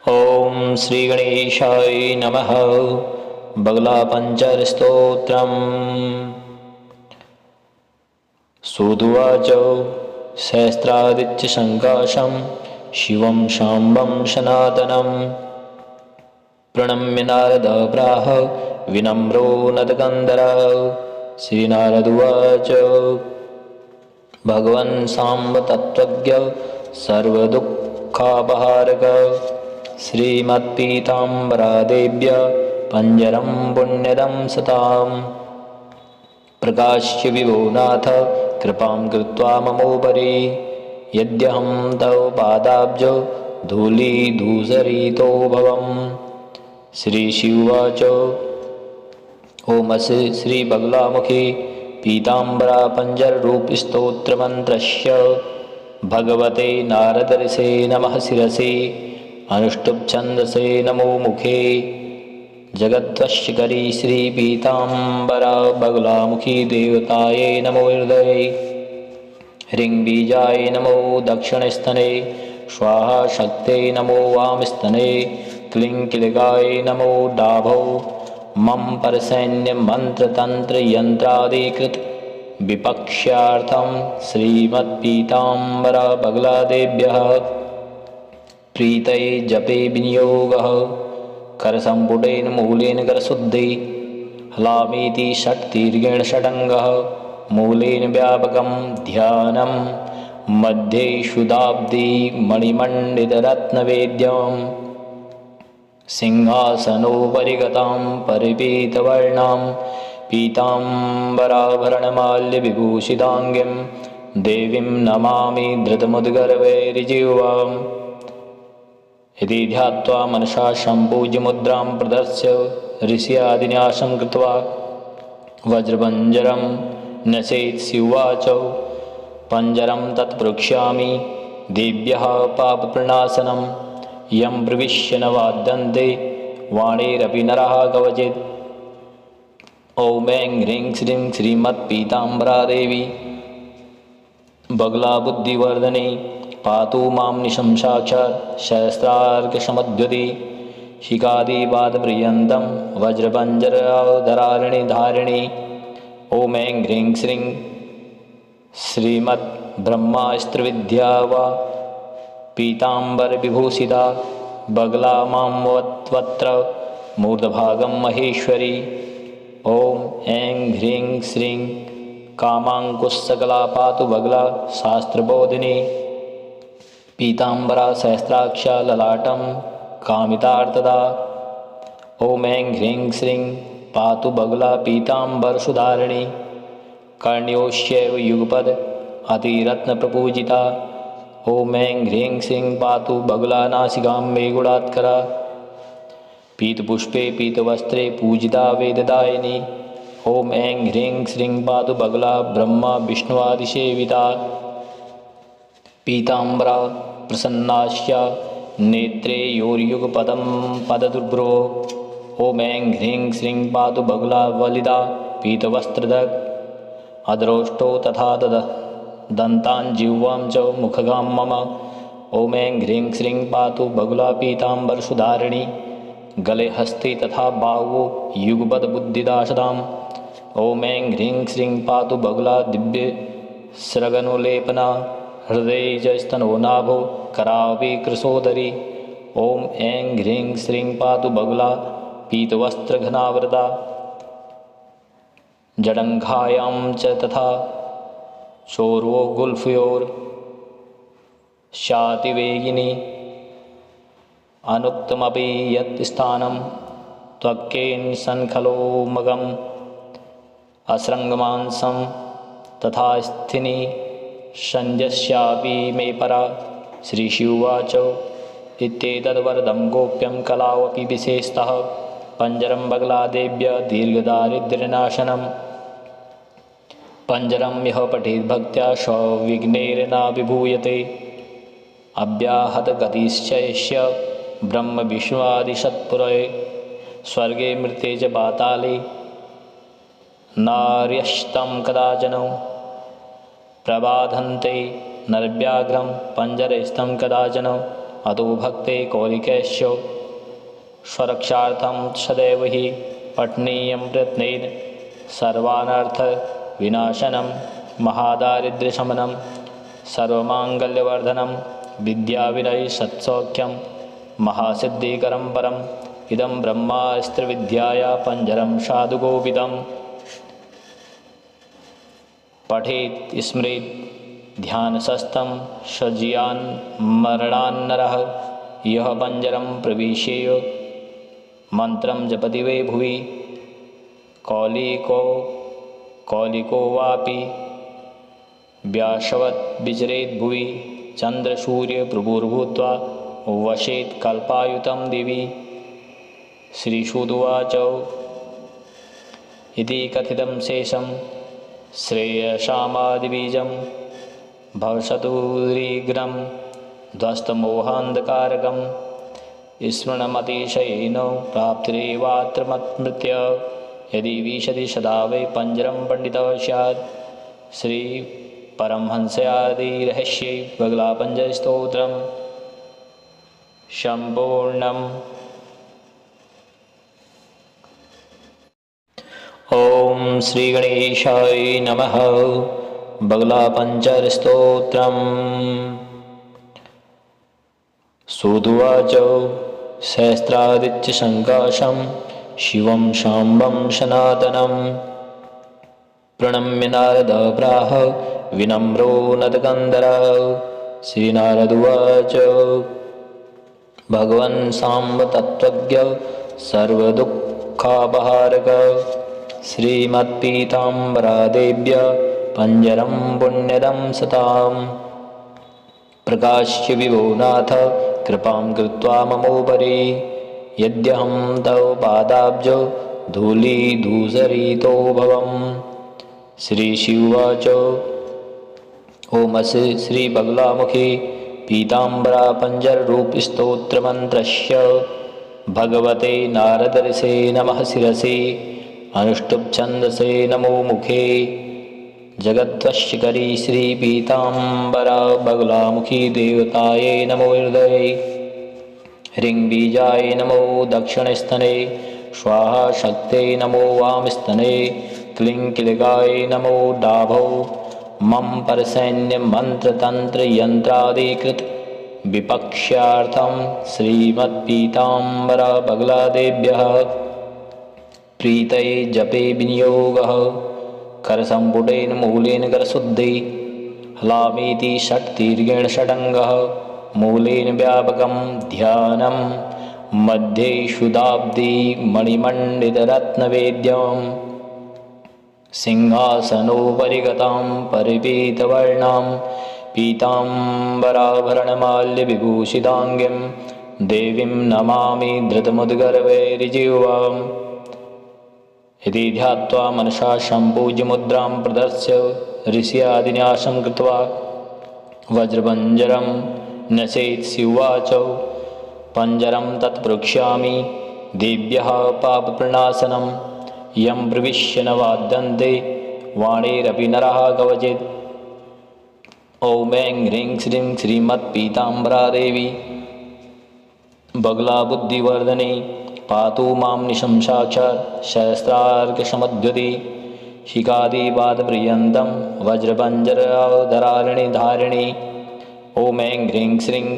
ओम श्री गणेशाय नमः। बगलापञ्चरस्तोत्रम्। सूतुवाच सहस्रादित्य संकाशं शिवं शाम्बं सनातनं प्रणम्य नारद प्राह विनम्रो नतकन्दर। श्रीनारदुवाच भगवन् साम्ब तत्त्वज्ञ सर्वदुःखापहारक श्रीमत्पीताम्बरादेव्य पञ्जरं पुण्यदं सताम् प्रकाश्य विभो नाथ कृपां कृत्वा ममोपरि यद्यहं तव पादाब्ज धूलिधूसरितो भवम्। श्रीशिवाच ओमस्य श्रीबगलामुखी पीताम्बरा पञ्जररूपस्तोत्रमन्त्रस्य भगवते नारदर्षे नमः शिरसि अनुष्टुप्छन्दसे नमो मुखे जगद्वश्यकरी श्रीपीताम्बरा बगलामुखी देवताये नमो हृदये ह्रीं बीजाय नमो दक्षिणस्तने स्वाहा शक्ते नमो वामस्तने क्लीं किलिकाय नमो डाभौ मम परसैन्यमन्त्रतन्त्रयन्त्रादिकृत विपक्ष्यार्थं श्रीमत्पीताम्बरा बगलादेव्यः प्रीतये जपे विनियोगः करसम्पुटेन मूलेन करशुद्धि हलामीति षट्दीर्घेण षडङ्गः मूलेन व्यापकं ध्यानं मध्ये शुदाब्दी मणिमण्डितरत्नवेद्यं सिंहासनोपरि गतां परिपीतवर्णां पीताम्बराभरणमाल्यविभूषिताङ्गीं देवीं नमामि धृतमुद्गर्भैर्जिह्वाम्। इति ध्यात्वा मनसा सम्पूज्य मुद्रां प्रदर्श्य ऋष्यादिन्यासं कृत्वा वज्रपञ्जरं न्यसेत्सुवाच पञ्जरं तत्प्रक्ष्यामि देव्यः पापप्रणाशनं यं प्रविश्य न वाद्यन्ते वाणीरपि नरः कवचित्। ॐ ऐं ह्रीं श्रीं श्रीमत्पीताम्बरादेवी बगलाबुद्धिवर्धने पातु मां निशं साक्षात् सहस्रार्कसमुद्यते शिखादिपादपर्यन्तं वज्रपञ्जरधरारिणि धारिणि। ॐ ऐं ह्रीं श्रीं श्रीमद्ब्रह्मास्त्रविद्या वा पीताम्बरविभूषिता बगला मां वत्र मूर्धभागं महेश्वरी। ॐ ऐं ह्रीं श्रीं कामाङ्कुशकला पातु बगला शास्त्रबोधिनी पीताम्बरा सहस्राक्षा ललाटं कामितार्थदा। ॐ ऐं ह्रीं श्रीं पातु बगला पीताम्बरसुधारिणी कर्ण्योश्चैव युगपद अतिरत्नप्रपूजिता। ॐ ऐं ह्रीं श्रीं पातु बगला नासिकां मे गुणात्करा पीतपुष्पे पीतवस्त्रे पूजिता वेददायिनी। ॐ ऐं ह्रीं श्रीं पातु बगला ब्रह्मा विष्णुवादिसेविता पीताम्बरा प्रसन्नास्या नेत्रे योर्युगपदं पददुर्भ्रो। ॐ ऐं ह्रीं श्रीं पातु बगला वलिता पीतवस्त्रधक् अद्रोष्टो तथा दन्तान् जिह्वां च मुखगां मम। ॐ ऐं ह्रीं श्रीं पातु बगला पीताम्बरसुधारिणी गले हस्ते तथा बाहवो युगपदबुद्धिदाशताम्। ॐ ऐं ह्रीं श्रीं पातु बगला दिव्यस्रगनुलेपना हृदये च स्तनो नाभो करावे कृशोदरी। ॐ ऐं ह्रीं श्रीं पातु बगला पीतवस्त्रघनावृता जडङ्घायां च तथा शोर्वो गुल्फयोर्शातिवेगिनी अनुक्तमपि यत् स्थानं त्वक्केन सन्खलोमगम् असृङ्गमांसं तथा स्थिनी संजस्यापि मे परा। श्रीशिवाच इत्येतद्वरदं गोप्यं कलावपि विशेषतः पञ्जरं बगलादेव्य दीर्घदारिद्र्यनाशनं पञ्जरं यः पठेद्भक्त्या सविघ्नेर्नाभिभूयते अव्याहतगतिश्चैष्य ब्रह्मविष्णुवादिषत्पुरे स्वर्गे मृते च पाताले नार्यस्तं कदाचन प्रबाधन्ते नरव्याघ्रं पञ्जरस्थं कदाचन अतो भक्ते कौलिकैश्च स्वरक्षार्थं सदैव हि पठनीयं प्रयत्नेन सर्वानर्थविनाशनं महादारिद्र्यशमनं सर्वमाङ्गल्यवर्धनं विद्याविनय सत्सौख्यं महासिद्धिकरं परम् इदं ब्रह्मास्त्रविद्याया पञ्जरं साधुगोविदं पठेत् स्मरेत् ध्यानस्थं सज्जियान् मरणान्नरः यः पञ्जरं प्रविशेय मन्त्रं जपति वै भुवि कौलिको वापि व्यासवत् विचरेत् भुवि चन्द्रसूर्यप्रभुर्भूत्वा वसेत् कल्पायुतं दिवि। श्रीसूत उवाच इति कथितं शेषं श्रेयसामादिबीजं भवसतुरीग्रं ध्वस्तमोहान्धकारकं स्मरणमतिशयेन प्राप्तिरेवात्र मत्मृत्य यदि विशति सदा वै पञ्जरं पण्डितः स्यात्। श्री परमहंस्यादिरहस्ये बगलापञ्जरस्तोत्रं सम्पूर्णम्। ओम श्री गणेशाय नमः। बगलापञ्जरस्तोत्रम्। सूत उवाच सहस्रादित्य संकाशं शिवं शाम्बं सनातनं प्रणम्य नारद प्राह विनम्रो नतकन्दरः। श्रीनारद उवाच भगवन् साम्ब तत्त्वज्ञ सर्वदुःखापहारक श्रीमत्पीताम्बरादेव्य पञ्जरं पुण्यदं सतां प्रकाश्य विभो नाथ कृपां कृत्वा ममोपरि यद्यहं तव पादाब्ज धूलिधूसरितो भवम्। श्रीशिवाच ओमसि श्रीबगलामुखी पीताम्बरा पञ्जररूपस्तोत्रमन्त्रस्य भगवते नारदर्षे नमः शिरसि अनुष्टुप् छन्दसे नमो मुखे जगद्वश्यकरी श्रीपीताम्बरा बगलामुखी देवतायै नमो हृदये ह्रीं बीजाय नमो दक्षिणस्तने स्वाहा शक्त्यै नमो वामस्तने क्लीं क्लिगाय नमो डाभौ मम परसैन्यमन्त्रतन्त्रयन्त्रादिकृत विपक्ष्यार्थं श्रीमत्पीताम्बरा बगलादेव्यः प्रीतये जपे विनियोगः करसम्पुटेन मूलेन करशुद्धि हलामीति षट्तीर्घेण षडङ्गः मूलेन व्यापकं ध्यानं मध्ये शुदाब्दि मणिमण्डितरत्नवेद्यं सिंहासनोपरि गतां परिपीतवर्णां पीताम्बराभरणमाल्यविभूषिताङ्गीं देवीं नमामि धृतमुद्गर्भैर्जिह्वाम्। इति ध्यात्वा मनसा सम्पूज्य मुद्रां प्रदर्श्य ऋष्यादिन्यासं कृत्वा वज्रपञ्जरं न्यसेत्। शिवाच पञ्जरं तत्प्रक्ष्यामि देव्यः पापप्रणाशनं यं प्रविश्य न वाद्यन्ते वाणीरपि नरः कवचित्। ॐ ऐं ह्रीं श्रीं श्रीमत्पीताम्बरा देवी बगलाबुद्धिवर्धने पातु मां निशं साक्षात् सहस्रार्कसमद्युति शिखादिपादपर्यन्तं वज्रपञ्जरधरारिणि धारिणि। ॐ ऐं ह्रीं श्रीं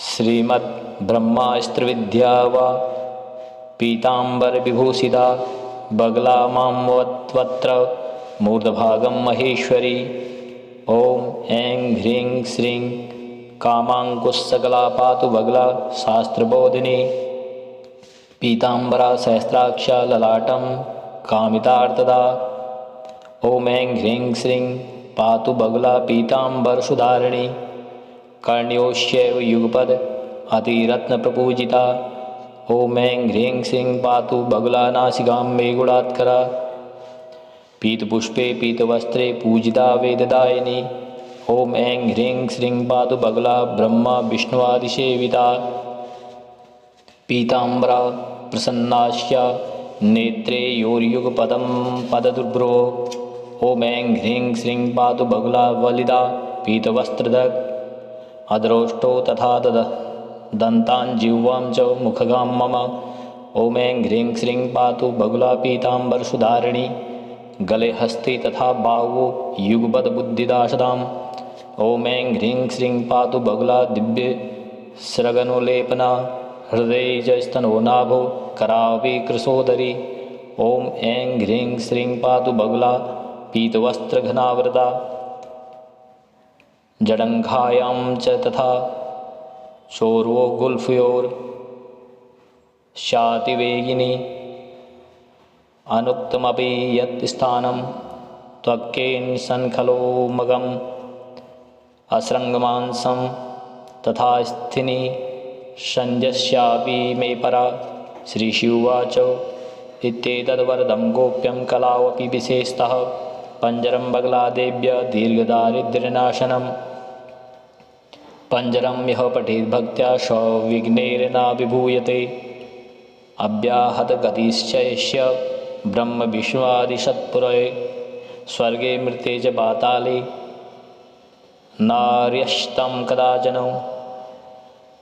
श्रीमद्ब्रह्मास्त्रविद्या वा पीताम्बरविभूषिता बगला मां वत्र मूर्धभागं महेश्वरी। ॐ ऐं ह्रीं श्रीं कामाङ्कुशकला पातु बगला शास्त्रबोधिनी पीताम्बरा सहस्राक्षा ललाटं कामितार्थदा। ॐ ऐं ह्रीं श्रीं पातु बगला पीताम्बरसुधारिणी कर्ण्योश्चैव युगपद अतिरत्नप्रपूजिता। ॐ ऐं ह्रीं श्रीं पातु बगला नासिकां मे गुणात्करा पीतपुष्पे पीतवस्त्रे पूजिता वेददायिनी। ॐ ऐं ह्रीं श्रीं पातु बगला ब्रह्मा विष्णुवादिसेविता पीताम्बरा प्रसन्नास्या नेत्रे योर्युगपदं पददुर्भ्रो। ॐ ऐं ह्रीं श्रीं पातु बगला वलिता पीतवस्त्रधर। अद्रोष्टो तथा दन्तान् जिह्वां च मुखगां मम। ॐ ऐं ह्रीं श्रीं पातु बगुला पीताम्बरसुधारिणी। गले हस्ते तथा बाहुवो युगपद्बुद्धिदाशदाम्। ॐ ऐं ह्रीं श्रीं पातु बगुला दिव्यस्रगनुलेपना। हृदये च स्तनो नाभो करावि कृशोदरी। ॐ ऐं ह्रीं श्रीं पातु बगुला पीतवस्त्रघनावृता। जडङ्घायां च तथा शोर्वो गुल्फयोर्शातिवेगिनी। अनुक्तमपि यत् स्थानं त्वक्केन सन्खलोमगम्। असृङ्गमांसं तथा स्थिनी संजस्यापि मे परा। श्रीशिवाच इत्येतद्वरदं गोप्यं कलावपि विशेषतः। पञ्जरं बगलादेव्य दीर्घदारिद्र्यनाशनम्। पञ्जरं यः पठेत् भक्त्या स विघ्नेर्नाभिभूयते। अव्याहतगतिश्चैष्य ब्रह्मविष्णुआदिसत्पुरे। स्वर्गे मृते च पाताले नार्यस्तं कदाचन।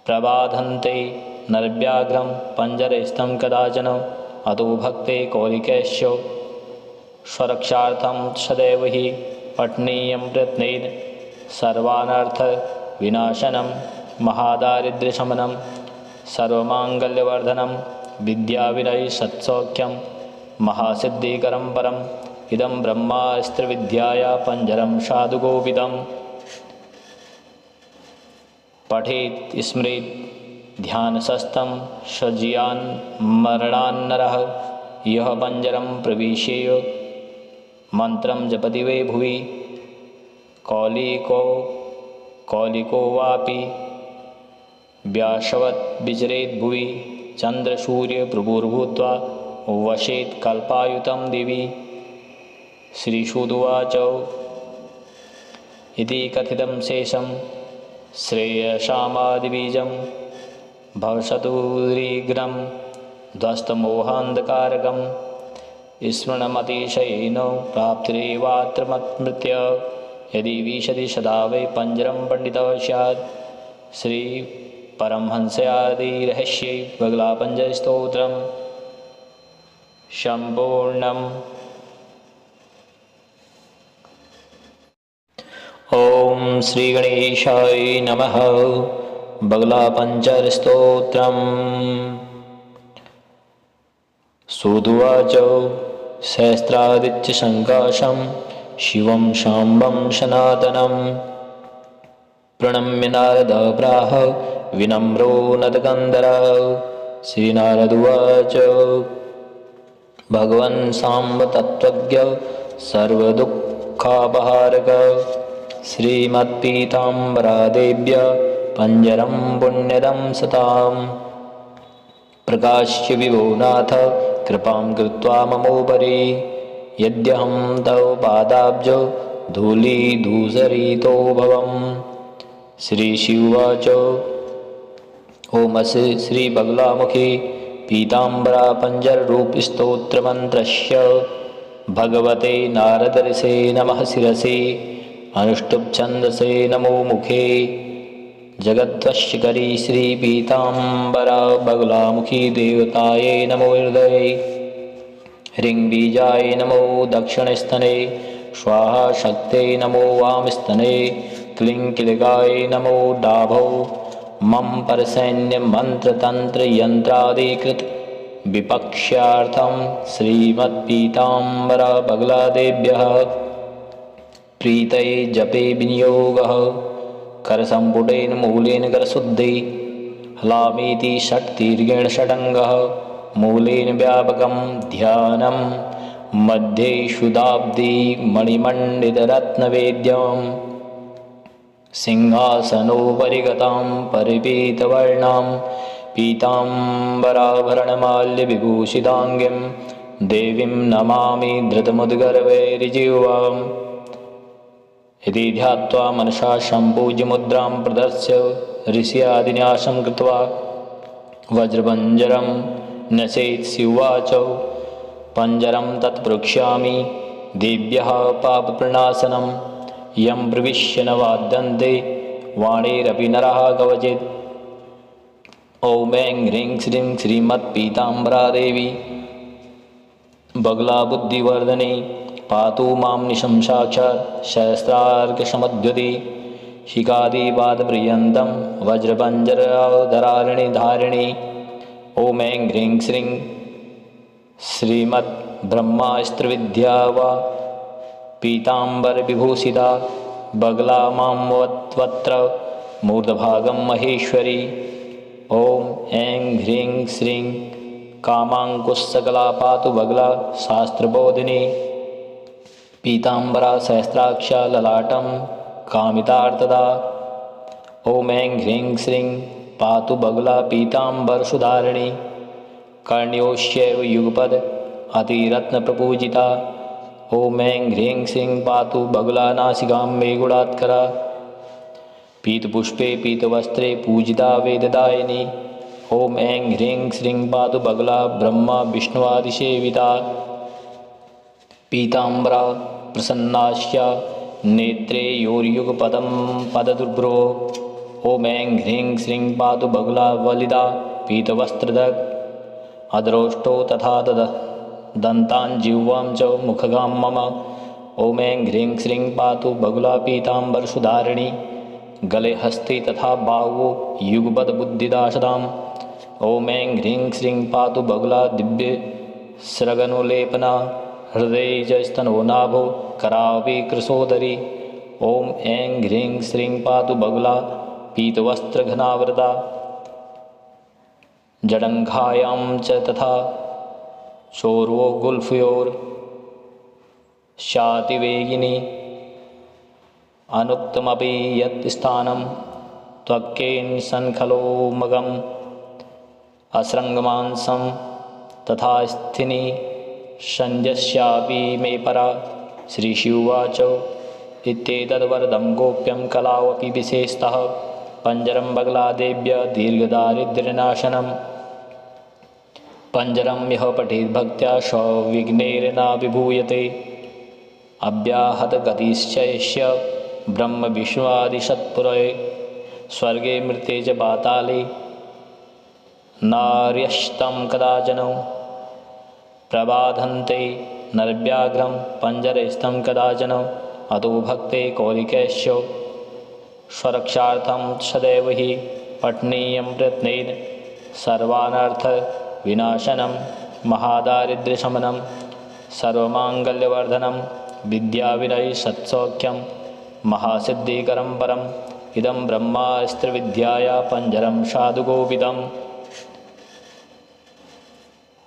प्रबाधन्ते नरव्याघ्रं पञ्जरस्थं कदाचन। अतो भक्ते कौलिकैश्च स्वरक्षार्थं सदैव हि पठनीयं प्रयत्नेन। सर्वानर्थविनाशनं महादारिद्र्यशमनं सर्वमाङ्गल्यवर्धनं विद्याविनयसत्सौख्यं महासिद्धिकरं परम्। इदं ब्रह्मास्त्रविद्याया पञ्जरं साधुगोविदम्। पठेत् स्मरेत् ध्यानस्थं सज्जियान् मरणान्नरः। यः पञ्जरं प्रविशेय मन्त्रं जपति वै भुवि। कौलिको वापि व्यासवत् विचरेत् भुवि। चन्द्रसूर्यप्रभुर्भूत्वा वसेत् कल्पायुतं दिवि। श्रीशुकुवाच इति कथितं शेषं श्रेयसामादिबीजं। भवसतुरीग्रं ध्वस्तमोहान्धकारकं। स्मरणमतिशयेन प्राप्तिरेवात्र मत्मृत्य। यदि विशति सदा वै पञ्जरं पण्डितः स्यात्। श्रीपरमहंसादिरहस्ये बगलापञ्जरस्तोत्रं सम्पूर्णम्। ॐ श्रीगणेशाय नमः। बगलापञ्जरस्तोत्रम्। सूतुवाच सहस्रादित्यसङ्काशं शिवं शाम्बं सनातनं। प्रणम्य नारद प्राह विनम्रो नतकन्दरः। श्रीनारदुवाच भगवन् साम्ब तत्त्वज्ञ सर्वदुःखापहारक। श्रीमत्पीताम्बरादेव्य पञ्जरं पुण्यदं सताम्। प्रकाश्य विभो नाथ कृपां कृत्वा ममोपरि। यद्यहं तव पादाब्ज धूलिधूसरितो भवम्। श्रीशिवाच ओमस्य श्रीबगलामुखी पीताम्बरा पञ्जररूपस्तोत्रमन्त्रस्य भगवते नारदर्षे नमः शिरसि। अनुष्टुप्छन्दसे नमो मुखे। जगद्वश्यकरी श्रीपीताम्बरा बगलामुखी देवतायै नमो हृदये। ह्रीं बीजाय नमो दक्षिणस्तने। स्वाहा शक्त्यै नमो वामस्तने। क्लीं क्लिगाय नमो डाभौ। मम परसैन्यमन्त्रतन्त्रयन्त्रादिकृत विपक्ष्यार्थं श्रीमत्पीताम्बरा बगलादेव्यः प्रीतये जपे विनियोगः। करसम्पुटेन मूलेन करशुद्धि। हलामीति षट्दीर्घेण षडङ्गः। मूलेन व्यापकं ध्यानं मध्ये शुदाब्दि मणिमण्डितरत्नवेद्यम्। सिंहासनोपरि गतां परिपीतवर्णां पीताम्बराभरणमाल्यविभूषिताङ्गीं देवीं नमामि धृतमुद्गर्भैर्जिह्वाम्। इति ध्यात्वा मनसा सम्पूज्य मुद्रां प्रदर्श्य ऋष्यादिन्यासं कृत्वा वज्रपञ्जरं न्यसेत् शिवाच। पञ्जरं तत्प्रक्ष्यामि देव्यः पापप्रणाशनं। यं प्रविश्य न वाद्यन्ते वाणीरपि नरः कवचित्। ॐ ऐं ह्रीं श्रीं श्रीमत्पीताम्बरादेवी बगलाबुद्धिवर्धने पातु मां निशंसाक्षात् सहस्रार्कसमुद्यते शिखादिपादपर्यन्तं वज्रपञ्जरधरारिणि धारिणि। ॐ ऐं ह्रीं श्रीं श्रीमद्ब्रह्मास्त्रविद्या वा पीताम्बरविभूषिता बगला मां वत्र मूर्धभागं महेश्वरी। ॐ ऐं ह्रीं श्रीं कामाङ्कुशकला पातु बगला शास्त्रबोधिनी पीताम्बरा सहस्राक्षा ललाटं कामितार्थदा। ॐ ऐं ह्रीं श्रीं पातु बगला पीताम्बरसुधारिणी कर्ण्योश्चैव युगपद अतिरत्नप्रपूजिता। ॐ ऐं ह्रीं श्रीं पातु बगला नासिकां मे गुणात्करा पीतपुष्पे पीतवस्त्रे पूजिता वेददायिनी। ॐ ऐं ह्रीं श्रीं पातु बगला ब्रह्मा विष्णुवादिसेविता पीताम्बरा प्रसन्नास्या नेत्रे योर्युगपदं पददुर्भ्रो। ॐ ऐं ह्रीं श्रीं पातु बगला वलिता पीतवस्त्रधक् अद्रोष्टो तथा दन्तान् जिह्वां च मुखगां मम। ॐ ऐं ह्रीं श्रीं पातु बगला पीताम्बरसुधारिणी गले हस्ते तथा बाहवो युगपद बुद्धिदाशदाम्। ॐ ऐं ह्रीं श्रीं पातु बगला दिव्यस्रगनुलेपना हृदये च स्तनो नाभो करावे कृशोदरी। ॐ ऐं ह्रीं श्रीं पातु बगला पीतवस्त्रघनावृता जडङ्घायां च तथा चोर्वो गुल्फयोर् शातिवेगिनी अनुक्तमपि यत् स्थानं त्वक्केन सन्खलोमगम् असृङ्गमांसं तथा स्थिनी संजस्यापि मे परा। श्रीशिवाच इत्येतद्वरदं गोप्यं कलावपि विशेषतः पञ्जरं बगलादेव्य दीर्घदारिद्र्यनाशनं पञ्जरं यः पठेत् भक्त्या स विघ्नेन विभूयते अव्याहतगतिश्चैष्य ब्रह्म विष्णुवादिसत्पुरे स्वर्गे मृते च पाताले नार्यस्तं कदाचन प्रबाधन्ते नरव्याघ्रं पञ्जरस्थं कदाचन अतो भक्ते कौलिकस्य स्वरक्षार्थं सदैव हि पठनीयं प्रयत्नेन सर्वानर्थविनाशनं महादारिद्र्यशमनं सर्वमाङ्गल्यवर्धनं विद्याविनय सत्सौख्यं महासिद्धिकरं परम् इदं ब्रह्मास्त्रविद्याया पञ्जरं साधुगोपितं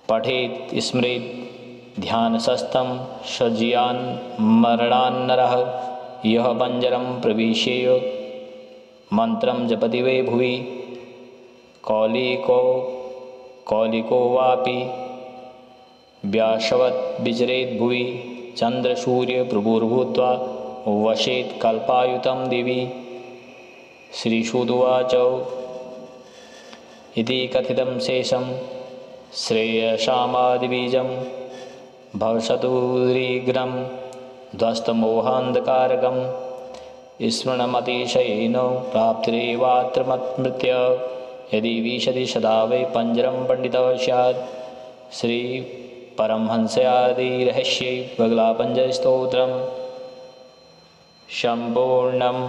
पठेत् स्मरेत् ध्यानस्थं सज्जियान् मरणान्नरः यः पञ्जरं प्रविशेय मन्त्रं जपति वै भुवि कौलिको वापि व्यासवत् विचरेत् भुवि चन्द्रसूर्यप्रभुर्भूत्वा वसेत् कल्पायुतं दिवि। श्रीशुकुवाच इति कथितं शेषं श्रेयसामादिबीजं भवसतुरीघ्रं ध्वस्तमोहान्धकारकं स्मरणमतिशयेन प्राप्तिरेवात्र मत्मृत्य यदि विशति सदा वै पञ्जरं पण्डितः स्यात्। श्रीपरमहंस्यादिरहस्ये बगलापञ्जरस्तोत्रं सम्पूर्णम्।